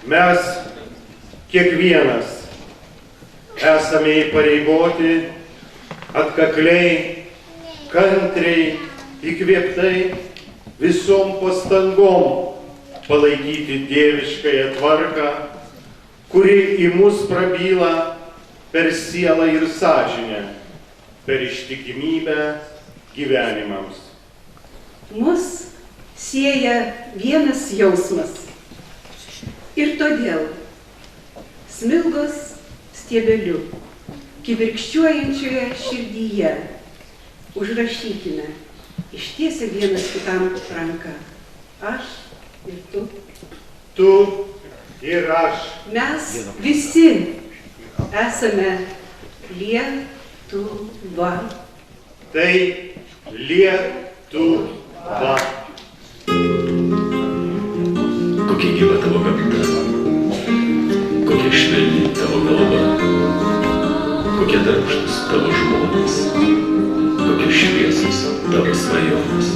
Mes kiekvienas esame įpareigoti atkakliai, kantriai, įkvėptai visom pastangom palaikyti dieviškąją tvarką, kuri į mus prabyla per sielą ir sąžinę, per ištikimybę gyvenimams. Mus sieja vienas jausmas. Ir todėl smilgos stiebeliu, kibirkščiuojančioje širdyje užrašykime, ištiesę vienas kitam ranką. Aš ir tu. Tu ir aš. Mes visi esame Lietuva. Tai Lietuva. Kokia gyva tavo gamta, kokia švelni tavo kalba, kokie darbštūs tavo žmonės, kokie šviesus tavo svajonės.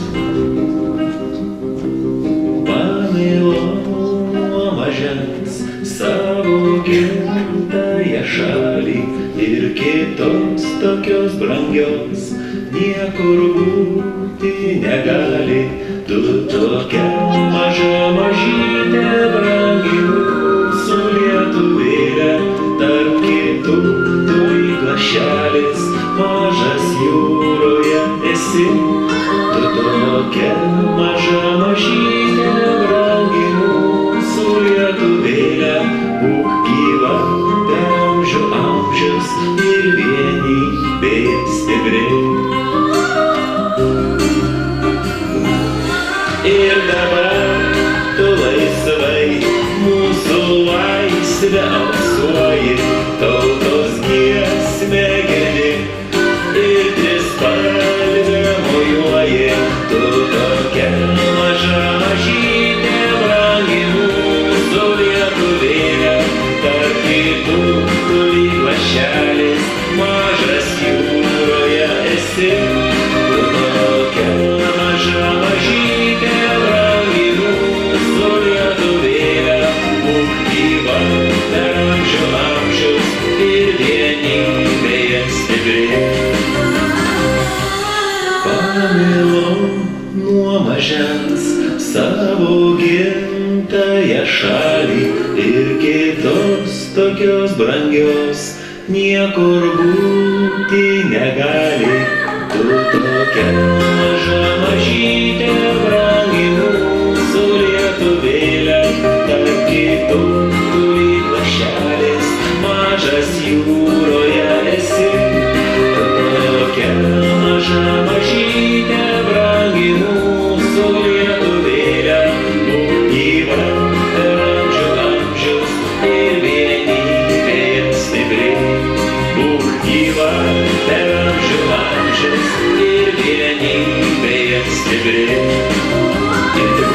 Pamilo mažens savo gimtąją šalį ir kitos tokios brangios niekur būti negali. Tu tokia maža mažytė brangi mūsų lietuvėlė, tarp kitų tu lyg lašelis mažas jūroje esi. Tu tokia maža mažytė brangi mūsų lietuvėlė, būk gyva per amžių amžius ir vienybėje stipri. Ir dabar tu laisvai mūsų laisvę alsuoji, tautos giesmę girdi ir trispalvę mojuoji. Tu tokia maža mažytė brangi mūsų lietuvėlė, tarp kitų tu lyg lašelis mažas jūroje esi. Tu tokia maža mažytė brangi mūsų lietuvėlė, būk gyva per amžių amžius ir vienybėje stipri. Pamilom nuo mažens savo gimtąją šalį ir kitos tokios brangios niekur būti negali. Tu tokia maža mažytė brangi mūsų lietuvėlė, tarp kitų tu lyg lašelis mažas jūroje esi. Tu tokia maža mažytė brangi mūsų lietuvėlė, būk gyva per amžių amžius ir vienybėje stipri. Būk gyva per amžių amžius ir vienybėje stipri. Ir tik